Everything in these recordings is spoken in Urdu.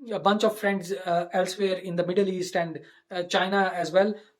a bunch of friends elsewhere in the Middle East and China as well,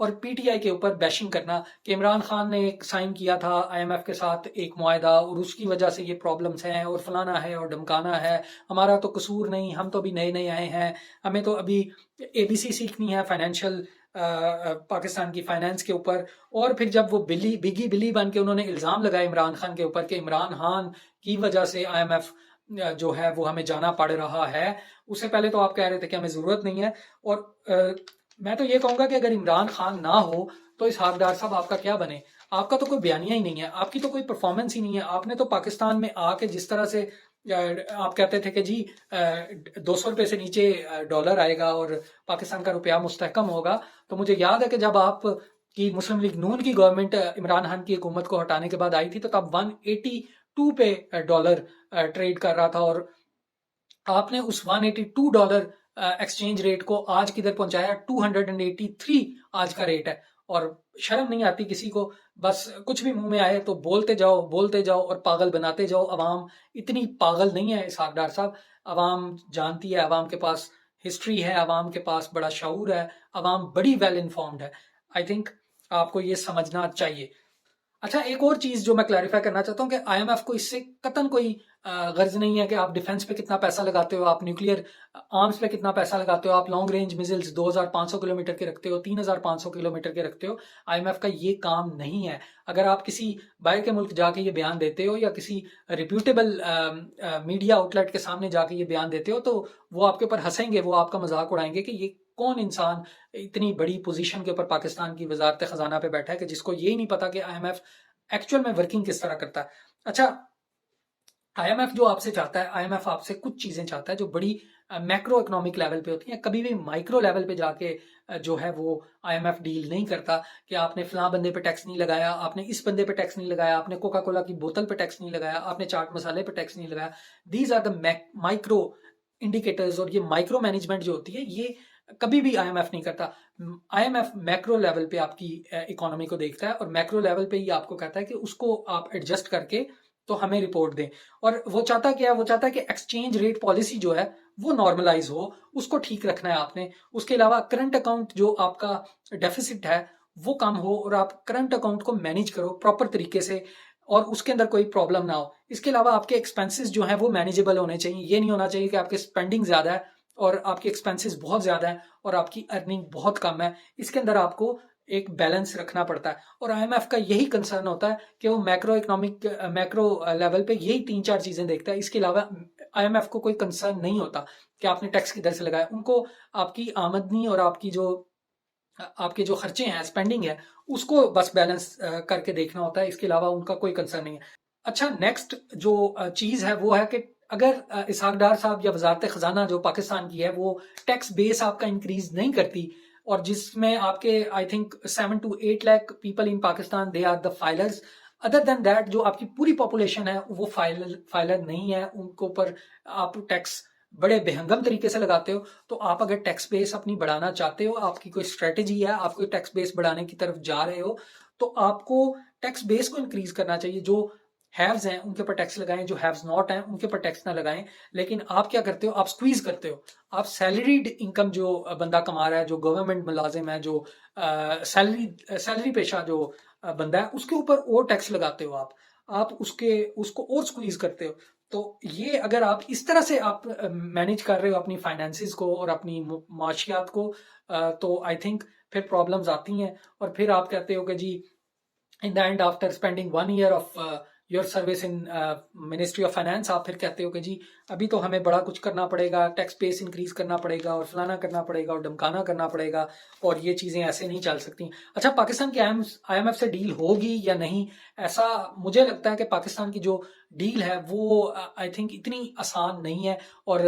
اور پی ٹی آئی کے اوپر بیشنگ کرنا کہ عمران خان نے سائن کیا تھا آئی ایم ایف کے ساتھ ایک معاہدہ اور اس کی وجہ سے یہ پرابلمس ہیں اور فلانا ہے اور ڈمکانا ہے، ہمارا تو قصور نہیں، ہم تو ابھی نئے نئے آئے ہیں، ہمیں تو ابھی اے بی سی سیکھنی ہے فائنینشیل پاکستان کی فائنینس کے اوپر۔ اور پھر جب وہ بگی بلی بن کے انہوں نے الزام لگایا عمران خان کے اوپر کہ عمران خان کی وجہ سے آئی ایم ایف جو ہے وہ ہمیں جانا پڑ رہا ہے، اس سے پہلے تو آپ کہہ رہے تھے کہ ہمیں ضرورت نہیں ہے۔ اور میں تو یہ کہوں گا کہ اگر عمران خان نہ ہو تو اسحاق ڈار صاحب آپ کا کیا بنے؟ آپ کا تو کوئی بیانیہ ہی نہیں ہے، آپ کی تو کوئی پرفارمنس ہی نہیں ہے۔ آپ نے تو پاکستان میں آ کے جس طرح سے آپ کہتے تھے کہ جی 200 روپے سے نیچے ڈالر آئے گا اور پاکستان کا روپیہ مستحکم ہوگا، تو مجھے یاد ہے کہ جب آپ کی مسلم لیگ نون کی گورنمنٹ عمران خان کی حکومت کو ہٹانے کے بعد آئی تھی تو تب 182 پہ ڈالر ٹریڈ کر رہا تھا، اور آپ نے اس 182 ڈالر ایکسچینج ریٹ کو آج کدھر پہنچایا؟ 283 آج کا ریٹ ہے۔ اور شرم نہیں آتی کسی کو؟ بس کچھ بھی منہ میں آئے تو بولتے جاؤ اور پاگل بناتے جاؤ۔ عوام اتنی پاگل نہیں ہے اسحاق ڈار صاحب، عوام جانتی ہے، عوام کے پاس ہسٹری ہے، عوام کے پاس بڑا شعور ہے، عوام بڑی ویل انفارمڈ ہے۔ آئی تھنک آپ کو یہ سمجھنا چاہیے۔ اچھا، ایک اور چیز جو میں کلیریفائی کرنا چاہتا ہوں کہ آئی ایم ایف کو اس سے قطعاً کوئی غرض نہیں ہے کہ آپ ڈیفنس پہ کتنا پیسہ لگاتے ہو، آپ نیوکلیئر آرمز پہ کتنا پیسہ لگاتے ہو، آپ لانگ رینج میزلز 2500 کلومیٹر کے رکھتے ہو، 3500 کلومیٹر کے رکھتے ہو۔ آئی ایم ایف کا یہ کام نہیں ہے۔ اگر آپ کسی باہر کے ملک جا کے یہ بیان دیتے ہو یا کسی ریپیوٹیبل میڈیا آؤٹ لیٹ کے سامنے جا کے یہ بیان دیتے ہو تو وہ آپ کے اوپر ہنسیں گے، وہ آپ کا مذاق اڑائیں گے کہ یہ کون انسان اتنی بڑی پوزیشن کے اوپر پاکستان کی وزارت خزانہ پہ بیٹھا ہے کہ جس کو یہی نہیں پتا کہ آئی ایم ایف ایکچوئل میں ورکنگ کس طرح کرتا ہے۔ اچھا، آئی ایم ایف جو آپ سے چاہتا ہے، آئی ایم ایف آپ سے کچھ چیزیں چاہتا ہے جو بڑی میکرو اکنامک لیول پہ ہوتی ہیں، کبھی بھی مائکرو لیول پہ جا کے جو ہے وہ آئی ایم ایف ڈیل نہیں کرتا کہ آپ نے فلاں بندے پہ ٹیکس نہیں لگایا، آپ نے اس بندے پہ ٹیکس نہیں لگایا، آپ نے کوکا کولا کی بوتل پہ ٹیکس نہیں لگایا، آپ نے چاٹ مسالے پہ ٹیکس نہیں لگایا۔ These are the micro indicators, اور یہ مائکرو مینجمنٹ جو ہوتی ہے یہ کبھی بھی آئی ایم ایف نہیں کرتا۔ IMF macro level پہ آپ کی اکانومی کو دیکھتا ہے اور میکرو لیول پہ ہی آپ کو کہتا ہے کہ اس کو آپ ایڈجسٹ کر کے تو ہمیں رپورٹ دیں۔ اور وہ چاہتا کیا ہے؟ وہ چاہتا ہے کہ ایکسچینج ریٹ پالیسی جو ہے وہ نارملائز ہو، اس کو ٹھیک رکھنا ہے آپ نے۔ اس کے علاوہ کرنٹ اکاؤنٹ جو آپ کا ڈیفیسٹ ہے وہ کم ہو اور آپ کرنٹ اکاؤنٹ کو مینیج کرو پراپر طریقے سے اور اس کے اندر کوئی پرابلم نہ ہو۔ اس کے علاوہ آپ کے ایکسپینسز جو ہیں وہ مینیجیبل ہونے چاہیے۔ یہ نہیں ہونا چاہیے کہ آپ کے اسپینڈنگ زیادہ ہے اور آپ کے ایکسپینسز بہت زیادہ ہیں اور آپ کی ارننگ بہت کم ہے۔ اس کے اندر آپ کو ایک بیلنس رکھنا پڑتا ہے، اور آئی ایم ایف کا یہی کنسرن ہوتا ہے کہ وہ میکرو لیول پہ یہی 3-4 چیزیں دیکھتا ہے۔ اس کے علاوہ آئی ایم ایف کو کوئی کنسرن نہیں ہوتا کہ آپ نے ٹیکس کدھر سے لگایا۔ ان کو آپ کی آمدنی اور آپ کے جو خرچے ہیں، اسپینڈنگ ہے، اس کو بس بیلنس کر کے دیکھنا ہوتا ہے۔ اس کے علاوہ ان کا کوئی کنسرن نہیں ہے۔ اچھا، نیکسٹ جو چیز ہے وہ ہے کہ اگر اسحاق ڈار صاحب یا وزارت خزانہ جو پاکستان کی ہے وہ ٹیکس بیس آپ کا انکریز نہیں کرتی، اور جس میں آپ کے I think 7 to 8 lakh people in Pakistan they are the filers, other than that جو آپ کی پوری پاپولیشن ہے وہ فائلر نہیں ہے، ان کے اوپر آپ ٹیکس بڑے بہنگم طریقے سے لگاتے ہو۔ تو آپ اگر ٹیکس بیس اپنی بڑھانا چاہتے ہو، آپ کی کوئی اسٹریٹجی ہے، آپ کوئی ٹیکس بیس بڑھانے کی طرف جا رہے ہو، تو آپ کو ٹیکس بیس کو انکریز کرنا چاہیے۔ جو ہیوز ہیں ان کے اوپر ٹیکس لگائیں، جو ہیوز ناٹ ہیں ان کے اوپر ٹیکس نہ لگائیں۔ لیکن آپ کیا کرتے ہو؟ آپ سکویز کرتے ہو۔ آپ سیلریڈ انکم جو بندہ کما رہا ہے، جو گورنمنٹ ملازم ہے، جو سیلری پیشہ جو بندہ ہے، اس کے اوپر اور ٹیکس لگاتے ہو۔ آپ اس کو اور سکویز کرتے ہو۔ تو یہ اگر آپ اس طرح سے آپ مینیج کر رہے ہو اپنی فائنینسز کو اور اپنی معاشیات کو، تو آئی تھنک پھر پرابلمز آتی ہیں، اور پھر آپ کہتے ہو کہ جی in the end after spending 1 year of your service in Ministry of Finance، آپ پھر کہتے ہو کہ جی ابھی تو ہمیں بڑا کچھ کرنا پڑے گا، ٹیکس بیس انکریز کرنا پڑے گا اور فلانا کرنا پڑے گا اور ڈمکانا کرنا پڑے گا، اور یہ چیزیں ایسے نہیں چل سکتی۔ اچھا، پاکستان کی آئی ایم ایف سے ڈیل ہوگی یا نہیں؟ ایسا مجھے لگتا ہے کہ پاکستان کی جو ڈیل ہے وہ آئی تھنک اتنی آسان نہیں ہے، اور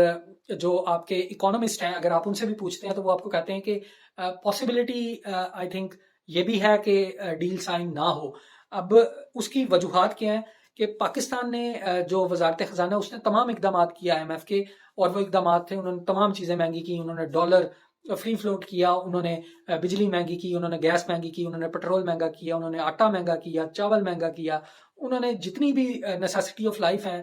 جو آپ کے اکانومسٹ ہیں اگر آپ ان سے بھی پوچھتے ہیں تو وہ آپ کو کہتے ہیں کہ پاسبلٹی آئی تھنک یہ بھی ہے کہ ڈیل سائن نہ ہو۔ اب اس کی وجوہات کیا ہیں کہ پاکستان نے جو وزارت خزانہ اس نے تمام اقدامات کیا آئی ایم ایف کے، اور وہ اقدامات تھے، انہوں نے تمام چیزیں مہنگی کی، انہوں نے ڈالر فری فلوٹ کیا، انہوں نے بجلی مہنگی کی، انہوں نے گیس مہنگی کی، انہوں نے پیٹرول مہنگا کیا، انہوں نے آٹا مہنگا کیا، چاول مہنگا کیا، انہوں نے جتنی بھی نیسیسٹی آف لائف ہیں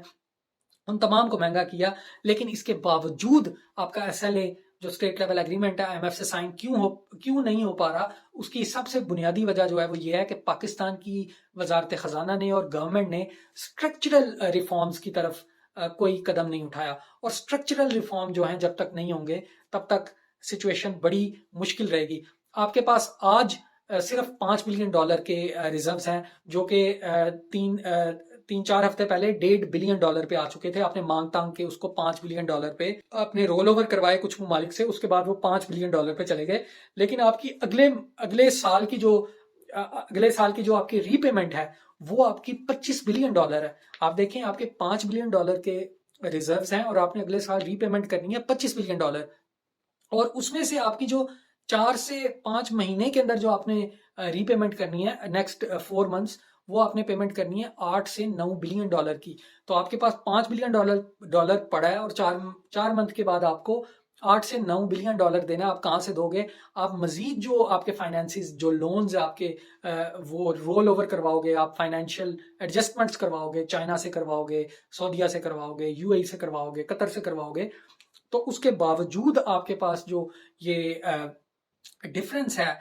ان تمام کو مہنگا کیا۔ لیکن اس کے باوجود آپ کا ایس ایل اے جو اسٹیٹ لیول ایگریمنٹ ہے IMF سے سائن کیوں نہیں ہو پا رہا، اس کی سب سے بنیادی وجہ جو ہے وہ یہ ہے کہ پاکستان کی وزارت خزانہ نے اور گورنمنٹ نے اسٹرکچرل ریفارمز کی طرف کوئی قدم نہیں اٹھایا، اور اسٹرکچرل ریفارم جو ہیں جب تک نہیں ہوں گے تب تک سچویشن بڑی مشکل رہے گی۔ آپ کے پاس آج صرف $5 بلین کے ریزروز ہیں، جو کہ تین چار ہفتے پہلے $1.5 بلین پہ آ چکے تھے۔ آپ نے مانگ تانگ کے اس کو $5 بلین پہ آپ نے رول اوور کروائے کچھ ممالک سے، اس کے بعد وہ $5 بلین پہ چلے گئے۔ لیکن آپ کی اگلے سال کی جو آپ کی ری پیمنٹ ہے وہ آپ کی $25 بلین ہے۔ آپ دیکھیں، آپ کے $5 بلین کے ریزروز ہیں اور آپ نے اگلے سال ری پیمنٹ کرنی ہے $25 بلین، اور اس میں سے آپ کی جو 4 سے 5 مہینے کے اندر جو آپ نے ری پیمنٹ کرنی ہے نیکسٹ 4 منتھس، وہ آپ نے پیمنٹ کرنی ہے $8 سے $9 بلین کی۔ تو آپ کے پاس $5 بلین پڑا ہے اور 4 منتھ کے بعد آپ کو $8 سے $9 بلین دینا۔ آپ کہاں سے دو گے؟ آپ مزید جو آپ کے فائنینسز، جو لونز آپ کے وہ رول اوور کرواؤ گے، آپ فائنینشیل ایڈجسٹمنٹس کرواؤ گے، چائنا سے کرواؤ گے، سعودیہ سے کرواؤ گے، UAE سے کرواؤ گے، قطر سے کرواؤ گے، تو اس کے باوجود آپ کے پاس جو یہ ڈفرنس ہے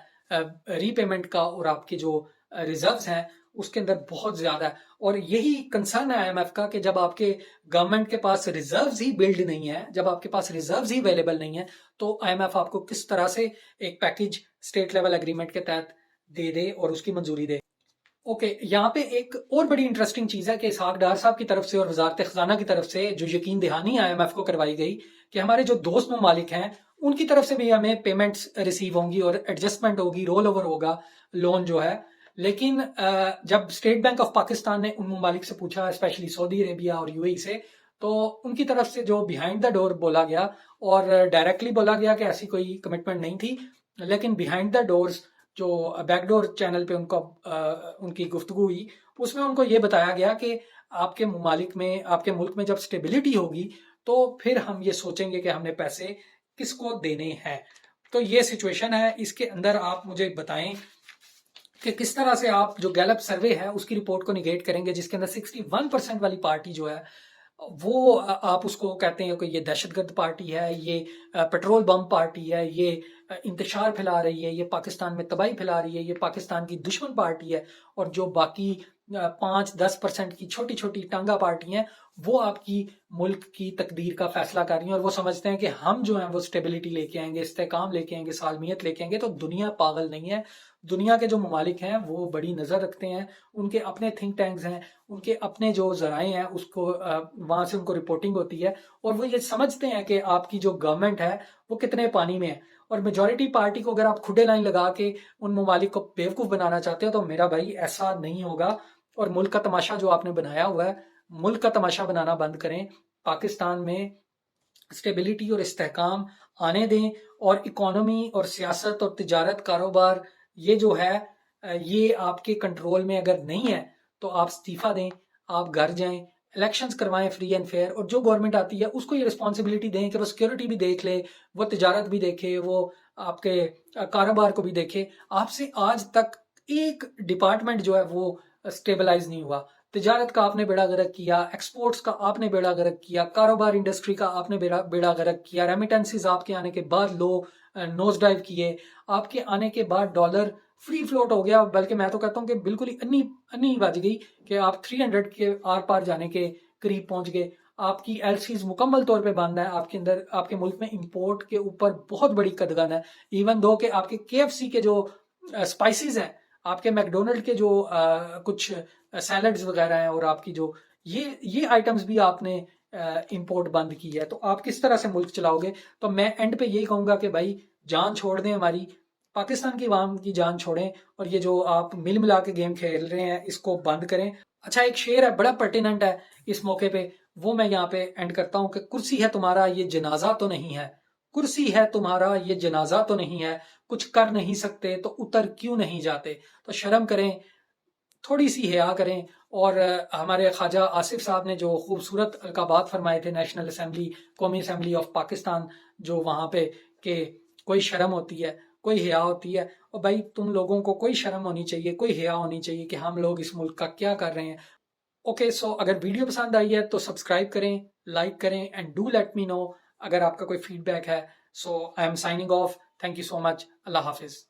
ری پیمنٹ کا اور آپ کے جو ریزروز ہیں اس کے اندر بہت زیادہ ہے۔ اور یہی کنسرن ہے IMF کا کہ جب آپ کے گورنمنٹ کے پاس ریزروز ہی بلڈ نہیں ہے، جب آپ کے پاس ریزروز ہی اویلیبل نہیں ہے، تو IMF آپ کو کس طرح سے ایک پیکج اسٹیٹ لیول ایگریمنٹ کے تحت دے اور اس کی منظوری دے۔ اوکے، یہاں پہ ایک اور بڑی انٹرسٹنگ چیز ہے کہ اسحاق ڈار صاحب کی طرف سے اور وزارت خزانہ کی طرف سے جو یقین دہانی IMF کو کروائی گئی کہ ہمارے جو دوست ممالک ہیں ان کی طرف سے بھی ہمیں پیمنٹس ریسیو ہوں گی اور ایڈجسٹمنٹ ہوگی، رول اوور ہوگا لون جو ہے۔ لیکن جب اسٹیٹ بینک آف پاکستان نے ان ممالک سے پوچھا، اسپیشلی سعودی عربیہ اور UAE سے، تو ان کی طرف سے جو بیہائنڈ دا ڈور بولا گیا اور ڈائریکٹلی بولا گیا کہ ایسی کوئی کمٹمنٹ نہیں تھی، لیکن بیہائنڈ دا ڈورز جو بیک ڈور چینل پہ ان کی گفتگو ہوئی، اس میں ان کو یہ بتایا گیا کہ آپ کے ممالک میں، آپ کے ملک میں جب سٹیبلٹی ہوگی تو پھر ہم یہ سوچیں گے کہ ہم نے پیسے کس کو دینے ہیں۔ تو یہ سچویشن ہے۔ اس کے اندر آپ مجھے بتائیں کہ کس طرح سے آپ جو گیلپ سروے ہے اس کی رپورٹ کو نگیٹ کریں گے، جس کے اندر 61% والی پارٹی جو ہے وہ آپ اس کو کہتے ہیں کہ یہ دہشت گرد پارٹی ہے، یہ پیٹرول بم پارٹی ہے، یہ انتشار پھیلا رہی ہے، یہ پاکستان میں تباہی پھیلا رہی ہے، یہ پاکستان کی دشمن پارٹی ہے، اور جو باقی 5-10% کی چھوٹی چھوٹی ٹانگا پارٹی ہیں وہ آپ کی ملک کی تقدیر کا فیصلہ کر رہی ہیں، اور وہ سمجھتے ہیں کہ ہم جو ہیں وہ سٹیبلٹی لے کے آئیں گے، استحکام لے کے آئیں گے، سالمیت لے کے آئیں گے۔ تو دنیا پاگل نہیں ہے۔ دنیا کے جو ممالک ہیں وہ بڑی نظر رکھتے ہیں، ان کے اپنے تھنک ٹینکس ہیں، ان کے اپنے جو ذرائع ہیں، اس کو وہاں سے ان کو رپورٹنگ ہوتی ہے، اور وہ یہ سمجھتے ہیں کہ آپ کی جو گورنمنٹ ہے وہ کتنے پانی میں ہے۔ اور میجورٹی پارٹی کو اگر آپ کھڈے لائن لگا کے ان ممالک کو بیوقوف بنانا چاہتے ہو تو میرا بھائی ایسا نہیں ہوگا، اور ملک کا تماشا جو آپ نے بنایا ہوا ہے، ملک کا تماشا بنانا بند کریں۔ پاکستان میں اسٹیبلٹی اور استحکام آنے دیں، اور اکانومی اور سیاست اور تجارت، کاروبار، یہ جو ہے یہ آپ کے کنٹرول میں اگر نہیں ہے تو آپ استعفیٰ دیں، آپ گھر جائیں، الیکشنز کروائیں فری اینڈ فیئر، اور جو گورنمنٹ آتی ہے اس کو یہ رسپانسبلٹی دیں کہ وہ سیکیورٹی بھی دیکھ لے، وہ تجارت بھی دیکھے، وہ آپ کے کاروبار کو بھی دیکھے۔ آپ سے آج تک ایک ڈپارٹمنٹ جو ہے وہ سٹیبلائز نہیں ہوا۔ تجارت کا آپ نے بیڑا غرق کیا، ایکسپورٹس کا آپ نے بیڑا غرق کیا، کاروبار انڈسٹری کا آپ نے بیڑا غرق کیا، ریمیٹنسز آپ کے آنے کے بعد لو نوز ڈائیو کیے، آپ کے آنے کے بعد ڈالر فری فلوٹ ہو گیا، بلکہ میں تو کہتا ہوں کہ بالکل ہی انی بج گئی کہ آپ 300 کے آر پار جانے کے قریب پہنچ گئے۔ آپ کی LCs مکمل طور پہ بند ہے، آپ کے اندر، آپ کے ملک میں امپورٹ کے اوپر بہت بڑی قدغن ہے، ایون دو کہ آپ کے KFC کے جو سپائسز ہیں، آپ کے میکڈونلڈ کے جو کچھ سیلڈز وغیرہ ہیں، اور آپ کی جو یہ آئٹمز بھی آپ نے امپورٹ بند کی ہے، تو آپ کس طرح سے ملک چلاؤ گے؟ تو میں اینڈ پہ یہی کہوں گا کہ بھائی جان چھوڑ دیں، ہماری پاکستان کی عوام کی جان چھوڑیں، اور یہ جو آپ مل ملا کے گیم کھیل رہے ہیں اس کو بند کریں۔ اچھا، ایک شعر ہے بڑا پرٹیننٹ ہے اس موقع پہ، وہ میں یہاں پہ اینڈ کرتا ہوں کہ کرسی ہے تمہارا یہ جنازہ تو نہیں ہے، کرسی ہے تمہارا یہ جنازہ تو نہیں ہے، کچھ کر نہیں سکتے تو اتر کیوں نہیں جاتے۔ تو شرم کریں، تھوڑی سی حیا کریں۔ اور ہمارے خواجہ آصف صاحب نے جو خوبصورت القابات فرمائے تھے نیشنل اسمبلی، قومی اسمبلی آف پاکستان، جو وہاں پہ کہ کوئی شرم ہوتی ہے، کوئی حیا ہوتی ہے، اور بھائی تم لوگوں کو کوئی شرم ہونی چاہیے، کوئی حیا ہونی چاہیے کہ ہم لوگ اس ملک کا کیا کر رہے ہیں۔ اوکے، سو اگر ویڈیو پسند آئی ہے تو سبسکرائب کریں، لائک کریں، اینڈ ڈو لیٹ می نو اگر آپ کا کوئی فیڈ بیک ہے So I am signing off. Thank you so much. Allah Hafiz.